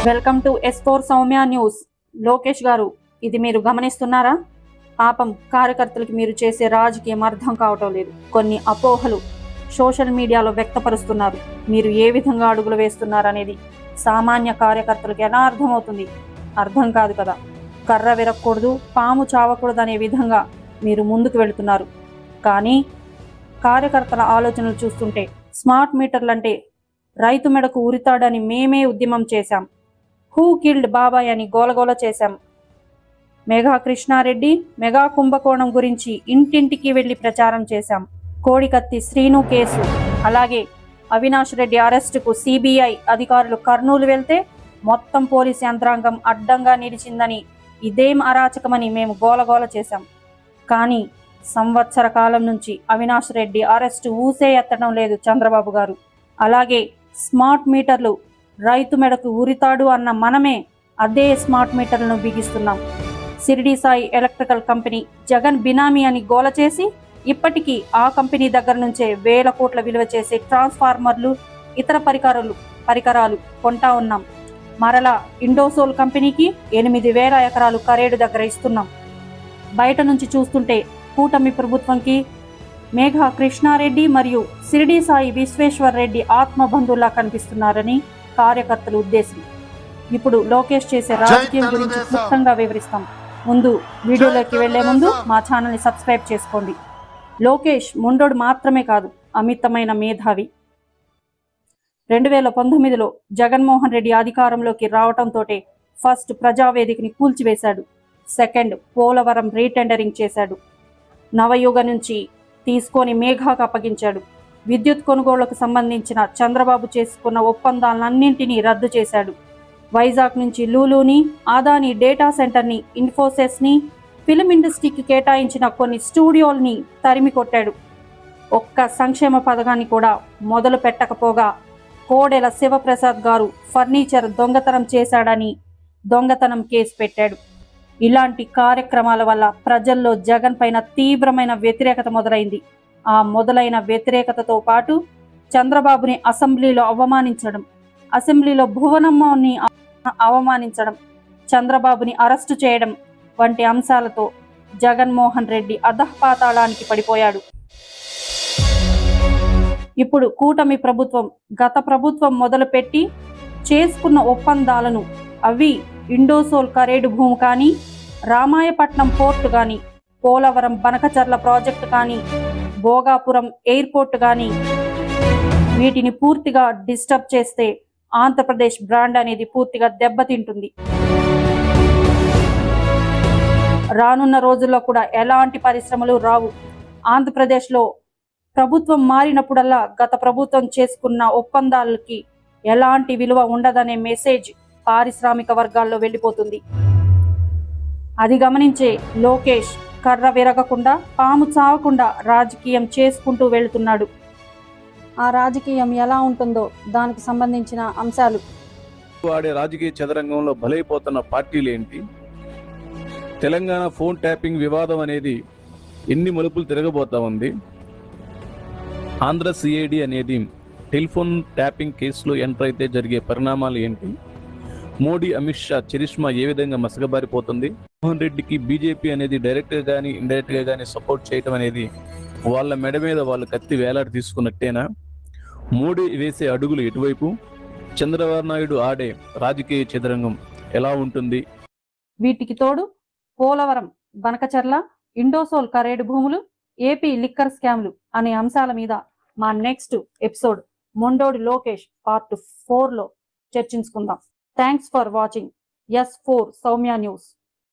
Welcome to S4 Soumya news. Lokesh గారు, ఇది మీరు గమనిస్తున్నారా? పాపం కార్యకర్తలకు మీరు చేసే రాజకీయం అర్థం కావటం లేదు. కొన్ని అపోహలు సోషల్ మీడియాలో వ్యక్తపరుస్తున్నారు. మీరు ఏ విధంగా అడుగులు వేస్తున్నారనేది సామాన్య కార్యకర్తలకు ఎలా అర్థమవుతుంది? అర్థం కాదు కదా. కర్ర విరగకూడదు, పాము చావకూడదు అనే విధంగా మీరు ముందుకు వెళుతున్నారు. కానీ కార్యకర్తల ఆలోచనలు చూస్తుంటే స్మార్ట్ మీటర్లంటే రైతు మెడకు ఉరితాడని మేమే ఉద్యమం చేశాం. హూ కిల్డ్ బాబాయ్ అని గోలగోల చేశాం. మెగా కృష్ణారెడ్డి మెగా కుంభకోణం గురించి ఇంటింటికి వెళ్లి ప్రచారం చేశాం. కోడికత్తి శ్రీను కేసు, అలాగే అవినాష్ రెడ్డి అరెస్టుకు సిబిఐ అధికారులు కర్నూలు వెళ్తే మొత్తం పోలీస్ యంత్రాంగం అడ్డంగా నిలిచిందని, ఇదేం అరాచకమని మేము గోలగోల చేశాం. కానీ సంవత్సర కాలం నుంచి అవినాష్ రెడ్డి అరెస్టు ఊసే ఎత్తడం లేదు చంద్రబాబు గారు. అలాగే స్మార్ట్ మీటర్లు రైతు మెడకు ఉరితాడు అన్న మనమే అదే స్మార్ట్ మీటర్లను బిగిస్తున్నాం. షిరిడి సాయి ఎలక్ట్రికల్ కంపెనీ జగన్ బినామీ అని గోల చేసి ఇప్పటికీ ఆ కంపెనీ దగ్గర నుంచే వేల కోట్ల విలువ చేసే ట్రాన్స్ఫార్మర్లు, ఇతర పరికరాలు కొంటా ఉన్నాం. మరలా ఇండోసోల్ కంపెనీకి 8,000 ఎకరాలు కరేడు దగ్గర ఇస్తున్నాం. బయట నుంచి చూస్తుంటే కూటమి ప్రభుత్వంకి మేఘా కృష్ణారెడ్డి మరియు షిరిడి సాయి విశ్వేశ్వర్ రెడ్డి ఆత్మబంధువులా కనిపిస్తున్నారని కార్యకర్తల ఉద్దేశం. ఇప్పుడు లోకేష్ చేసే రాజకీయం గురించి క్లుప్తంగా వివరిస్తాం. ముందు వీడియోలోకి వెళ్లే ముందు మా ఛానల్ని సబ్స్క్రైబ్ చేసుకోండి. లోకేష్ మొండోడు మాత్రమే కాదు, అమితమైన మేధావి. 2019లో జగన్మోహన్ రెడ్డి అధికారంలోకి రావటంతో ఫస్ట్ ప్రజావేదికని కూల్చివేశాడు. సెకండ్ పోలవరం రీటెండరింగ్ చేశాడు. నవయుగ నుంచి తీసుకొని మేఘాకు అప్పగించాడు. విద్యుత్ కొనుగోళ్లకు సంబంధించిన చంద్రబాబు చేసుకున్న ఒప్పందాలన్నింటినీ రద్దు చేశాడు. వైజాగ్ నుంచి లూలుని, అదాని డేటా సెంటర్ని, ఇన్ఫోసిస్ని, ఫిల్మ్ ఇండస్ట్రీకి కేటాయించిన కొన్ని స్టూడియోల్ని తరిమి కొట్టాడు. ఒక్క సంక్షేమ పథకాన్ని కూడా మొదలు పెట్టకపోగా కోడెల శివప్రసాద్ గారు ఫర్నిచర్ దొంగతనం చేశాడని దొంగతనం కేసు పెట్టాడు. ఇలాంటి కార్యక్రమాల వల్ల ప్రజల్లో జగన్ పైన తీవ్రమైన వ్యతిరేకత మొదలైంది. ఆ మొదలైన వ్యతిరేకతతో పాటు చంద్రబాబుని అసెంబ్లీలో అవమానించడం, అసెంబ్లీలో భువనమ్మని అవమానించడం, చంద్రబాబుని అరెస్టు చేయడం వంటి అంశాలతో జగన్మోహన్ రెడ్డి అధఃపాతాళానికి పడిపోయాడు. ఇప్పుడు కూటమి ప్రభుత్వం గత ప్రభుత్వం మొదలుపెట్టి చేసుకున్న ఒప్పందాలను, అవి ఇండోసోల్ కరేడు భూమి కానీ, రామాయపట్నం పోర్టు కానీ, పోలవరం బనకచర్ల ప్రాజెక్టు కానీ, భోగాపురం ఎయిర్పోర్ట్ కానీ, వీటిని పూర్తిగా డిస్టర్బ్ చేస్తే ఆంధ్రప్రదేశ్ బ్రాండ్ అనేది పూర్తిగా దెబ్బతింటుంది. రానున్న రోజుల్లో కూడా ఎలాంటి పరిశ్రమలు రావు. ఆంధ్రప్రదేశ్లో ప్రభుత్వం మారినప్పుడల్లా గత ప్రభుత్వం చేసుకున్న ఒప్పందాలకి ఎలాంటి విలువ ఉండదనే మెసేజ్ పారిశ్రామిక వర్గాల్లో వెళ్ళిపోతుంది. అది గమనించే లోకేష్ కర్ర విరగకుండా, పాము చావకుండా రాజకీయం చేసుకుంటూ వెళుతున్నాడు. ఆ రాజకీయం ఎలా ఉంటుందో దానికి సంబంధించిన అంశాలు. వాడే రాజకీయ చదరంగంలో బలైపోతున్న పార్టీలు ఏంటి? తెలంగాణ ఫోన్ ట్యాపింగ్ వివాదం అనేది ఎన్ని మలుపులు తిరగబోతా ఉంది? ఆంధ్ర సిఐడి అనేది టెలిఫోన్ ట్యాపింగ్ కేసులో ఎంటర్ అయితే జరిగే పరిణామాలు ఏంటి? మోడీ, అమిత్ షా చరిష్మా ఏ విధంగా మసకబారిపోతుంది? మోహన్ రెడ్డికి బీజేపీ అనేది డైరెక్ట్గా కానీ ఇండైరెక్ట్గా కానీ సపోర్ట్ చేయడం అనేది వాళ్ళ మెడ మీద వాళ్ళు కత్తి వేలాడి తీసుకున్నట్టేనా? మోడీ వేసే అడుగులు ఎటువైపు? చంద్రబాబు నాయుడు ఆడే రాజకీయ చదరంగం ఎలా ఉంటుంది? వీటికి తోడు పోలవరం, బనకచర్ల, ఇండోసోల్ కరేడు భూములు, ఏపీ లిక్కర్ స్కామ్లు అనే అంశాల మీద మా నెక్స్ట్ ఎపిసోడ్ మొండోడి లోకేష్ పార్ట్ 4లో చర్చించుకుందాం. Thanks for watching S4 Soumya news.